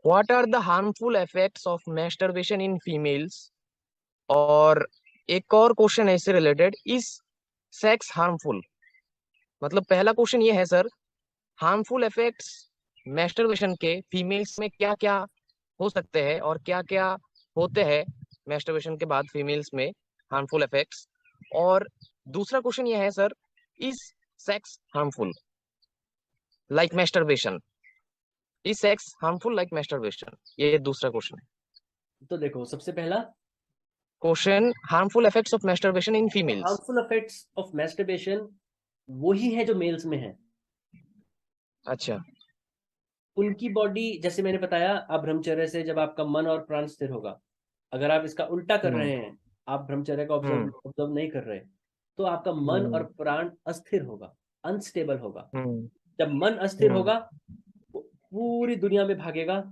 What are the harmful effects of masturbation in females. और एक और क्वेश्चन है इससे रिलेटेड, इज सेक्स हार्मफुल। मतलब पहला क्वेश्चन ये है सर, हार्मफुल इफेक्ट्स मैस्टरबेशन के फीमेल्स में क्या क्या हो सकते हैं और क्या क्या होते हैं मैस्टरबेशन के बाद फीमेल्स में हार्मफुल इफेक्ट्स। और दूसरा क्वेश्चन ये है sir, is sex harmful like masturbation. Is sex harmful like masturbation, ये दूसरा क्वेश्चन है। तो देखो, सबसे पहला question, harmful effects of masturbation in females. Harmful effects of masturbation वही है जो मेल्स में है। अच्छा। उनकी बॉडी, जैसे मैंने बताया, आप ब्रह्मचर्य से जब आपका मन और प्राण स्थिर होगा, अगर आप इसका उल्टा कर हम्म रहे हैं, आप ब्रह्मचर्य का ऑब्जर्व हम्म ऑब्जर्व नहीं कर रहे, तो आपका मन और हम्म प्राण अस्थिर होगा, अनस्टेबल होगा। हम्म जब मन अस्थिर हम्म होगा, वो पूरी दुनिया में भागेगा।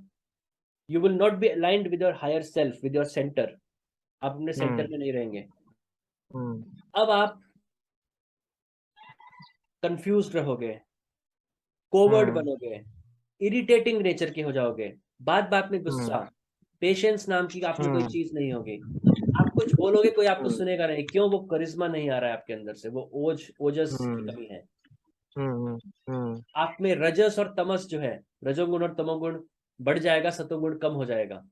You will not be aligned with your higher self, with your centre. आप अपने सेंटर हम्म में नहीं रहेंगे। हम्म अब आप कंफ्यूज रहोगे, कोवर्ड हम्म बनोगे, इरिटेटिंग नेचर के हो जाओगे, बात बात में हम्म गुस्सा, पेशेंस नाम की आप में कोई हम्म चीज नहीं होगी। आप कुछ बोलोगे, कोई आपको हम्म सुनेगा नहीं। क्यों? वो करिश्मा नहीं आ रहा है आपके अंदर से, वो ओजस की हम्म कमी है। हम्म हम्म आप में रजस और तमस जो है, रजोगुण और तमोगुण बढ़ जाएगा, सतोगुण कम हो जाएगा।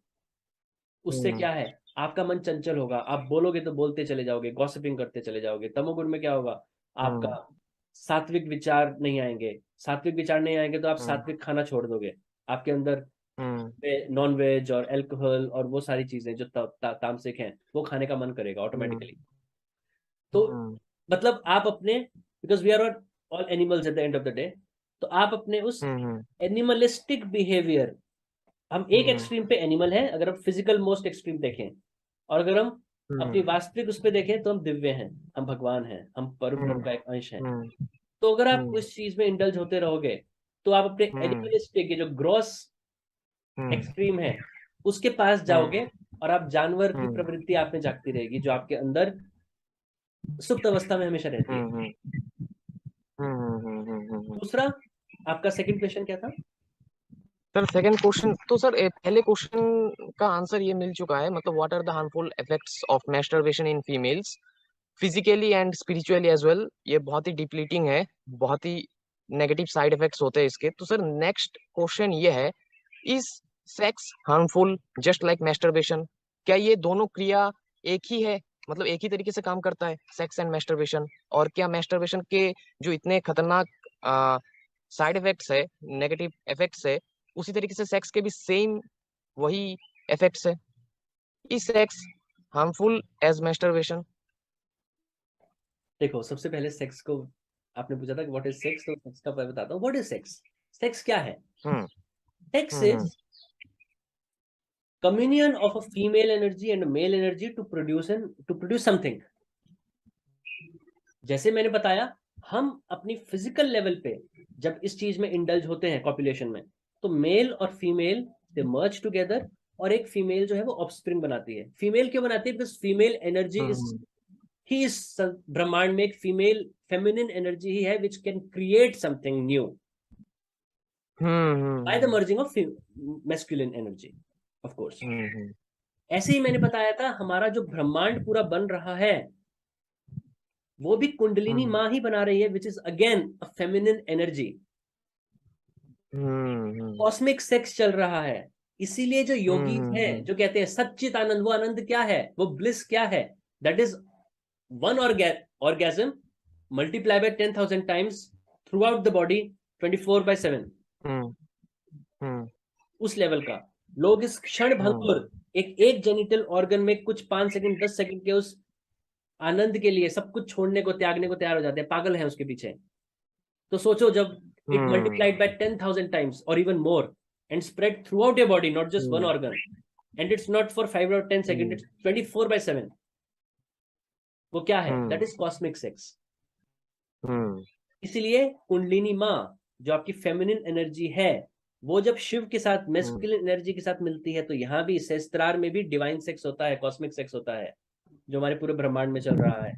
उससे हम्म क्या है, आपका मन चंचल होगा, आप बोलोगे तो बोलते चले जाओगे, गॉसिपिंग करते चले जाओगे। तमोगुण में क्या होगा, आपका हम्म सात्विक विचार नहीं आएंगे। सात्विक विचार नहीं आएंगे तो आप हम्म सात्विक खाना छोड़ दोगे। आपके अंदर हम्म नॉन वेज और अल्कोहल और वो सारी चीजें जो तामसिक हैं, वो खाने का मन करेगा हम्म ऑटोमेटिकली। तो मतलब आप अपने, because we are all animals at the end of the day, तो आप अपने उस हम्म एनिमलिस्टिक बिहेवियर, हम एक एक्सट्रीम पे एनिमल है अगर हम फिजिकल मोस्ट एक्सट्रीम देखें, और अगर हम अपनी वास्तविक उस पे देखें तो हम दिव्य हैं, हम भगवान हैं, हम परम ब्रह्म का एक अंश हैं। तो अगर आप उस चीज में इंडल्ज होते रहोगे, तो आप अपने एनिमलिस्टिक, ये जो ग्रॉस एक्सट्रीम है, उसके पास जाओगे, और आप जानवर की प्रवृत्ति आप में जागती रहेगी, जो आपके अंदर सुप्त अवस्था में हमेशा रहती है। दूसरा, आपका सेकंड क्वेश्चन क्या था? सर सेकंड क्वेश्चन तो सर पहले क्वेश्चन का आंसर ये मिल चुका है, मतलब what are the harmful effects of masturbation in females physically and spiritually as well. ये बहुत ही डिप्लीटिंग है, बहुत ही नेगेटिव साइड इफेक्ट्स होते हैं इसके। तो सर नेक्स्ट क्वेश्चन ये है, is sex harmful just like masturbation. क्या ये दोनों क्रिया एक ही है, मतलब एक ही तरीके से काम करता है सेक्स एंड मैस्टरबेशन। और क्या मैस्टरबेशन के जो इतने खतरनाक साइड इफेक्ट्स है, नेगेटिव इफेक्ट्स है, उसी तरीके से सेक्स के भी सेम वही इफेक्ट्स है। Is sex harmful as masturbation. देखो, सबसे पहले सेक्स को आपने पूछा था कि व्हाट इज सेक्स, तो सेक्स का मैं बताता हूँ। What is sex? सेक्स क्या है? Hmm sex hmm is communion of a female energy and a male energy to produce something. जैसे मैंने बताया, हम अपनी फिजिकल लेवल पे जब इस चीज में इंडल्ज होते हैं कॉपुलेशन में, तो मेल और फीमेल दे मर्ज टुगेदर, और एक फीमेल जो है वो ऑफस्प्रिंग बनाती है। फीमेल क्यों बनाती है? Because female energy is, he is, ब्रह्मांड में एक फीमेल फेमिनिन एनर्जी ही है which can create something new by the merging of masculine energy, of course. ऐसे ही मैंने बताया था, हमारा जो ब्रह्मांड पूरा बन रहा है, वो भी कुंडलिनी माँ ही बना रही है, which is again a feminine energy. Cosmic sex चल रहा है। इसीलिए जो योगीज हैं जो कहते हैं सच्चित आनंद, वो आनंद क्या है, वो ब्लिस क्या है? That is one orgasm multiply by 10,000 times through out the body, 24/7। उस लेवल का लोग इस क्षण भंगुर एक एक जेनिटल ऑर्गन में कुछ 5 सेकंड 10 सेकंड के उस आनंद के लिए सब कुछ छोड़ने को, त्यागने को तैयार हो जाते हैं, पागल है उसके पीछे। तो सोचो, जब इट मल्टीप्लाइड बाय 10,000 टाइम्स और even more and spread through out your body, not just one organ, and it's not for 5 or 10 second, it's 24/7। वो क्या है? That is cosmic sex. इसीलिए कुंडलिनी माँ, जो आपकी फेमिनिन एनर्जी है, वो जब शिव के साथ मैस्कुलिन एनर्जी के साथ मिलती है, तो यहाँ भी सहस्त्रार में भी डिवाइन सेक्स होता है, कॉस्मिक सेक्स होता है, जो हमारे पूरे ब्रह्मांड में चल रहा है।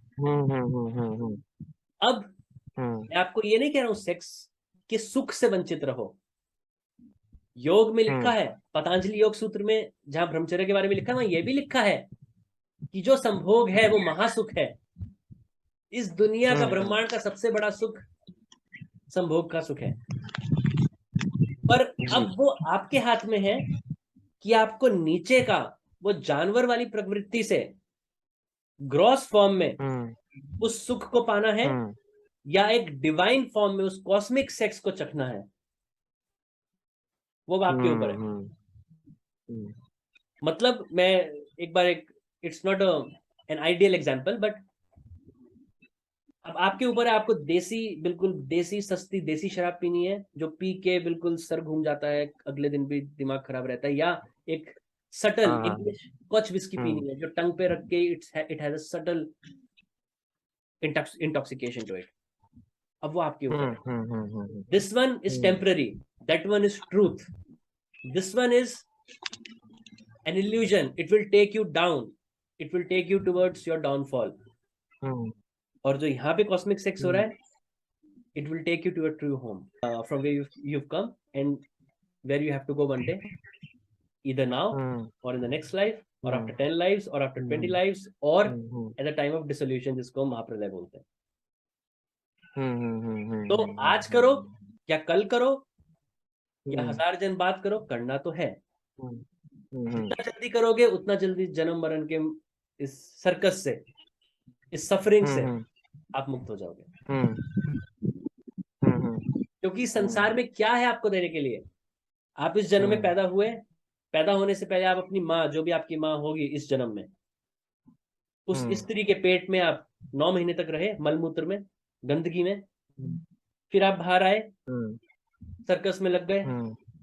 अब मैं आपको ये नहीं कह रहा हूं सेक्स के सुख से वंचित रहो, योग में लिखा है, पतंजलि योग सूत्र में जहां ब्रह्मचर्य के बारे में लिखा है, वहां यह भी लिखा है कि जो संभोग है वो महासुख है। इस दुनिया का, ब्रह्मांड का सबसे बड़ा सुख संभोग का सुख है। पर अब वो आपके हाथ में है कि आपको नीचे का वो जानवर वाली प्रवृत्ति से ग्रॉस फॉर्म में उस सुख को पाना है, या एक डिवाइन फॉर्म में उस कॉस्मिक सेक्स को चखना है। वो आपके ऊपर है। मतलब मैं एक बार it's not an ideal example, but अब आपके ऊपर है, आपको देसी, बिल्कुल देसी सस्ती देसी शराब पीनी है जो पी के बिल्कुल सर घूम जाता है, अगले दिन भी दिमाग खराब रहता है, या एक सटल इंग्लिश स्कॉच विस्की पीनी है जो टंग पे रख के it has a subtle intoxication to it. अब वो आपके ऊपर है। This one is temporary, that one is truth, this one is an illusion, it will take you down, it will take you towards your downfall। और जो यहाँ पे cosmic sex हो रहा है, it will take you to a true home, from where you've come and where you have to go one day, either now or in the next life or after 10 lives or after 20 lives or at the time of dissolution, जिसको महाप्रलय बोलते हैं। तो आज करो या कल करो या 1000 जन बात करो, करना तो है। जितना जल्दी करोगे उतना जल्दी जन्म मरण के इस सर्कस से, इस सफरिंग से आप मुक्त हो जाओगे। क्योंकि संसार में क्या है आपको देने के लिए? आप इस जन्म में पैदा हुए, पैदा होने से पहले आप अपनी माँ, जो भी आपकी माँ होगी इस जन्म में, उस स्त्री के पेट में आप 9 महीने तक रहे, मलमूत्र में, गंदगी में। फिर आप बाहर आए, सर्कस में लग गए।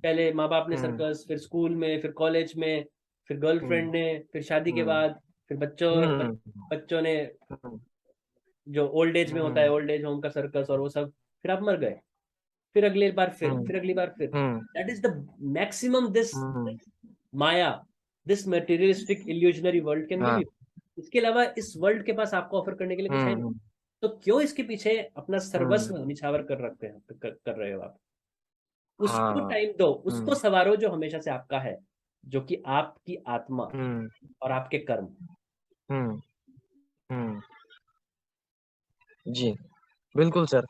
पहले माँ बाप ने सर्कस, फिर स्कूल में, फिर कॉलेज में, फिर गर्लफ्रेंड ने, फिर शादी के बाद, फिर बच्चों ने, जो ओल्ड एज में होता है, ओल्ड एज होम का सर्कस और वो सब। फिर आप मर गए, फिर अगली बार फिर अगली बार फिर। That is the maximum this Maya, this materialistic illusionary world can give you. इसके अलावा इस वर्ल्ड के पास आपको ऑफर करने के लिए कुछ है नहीं। तो क्यों इसके पीछे अपना सर्वस्व निछावर कर रहे हो आप? उसको टाइम दो, उसको सवारो जो हमेशा से आपका है, जो कि आपकी आत्मा और आपके कर्म। जी बिल्कुल सर।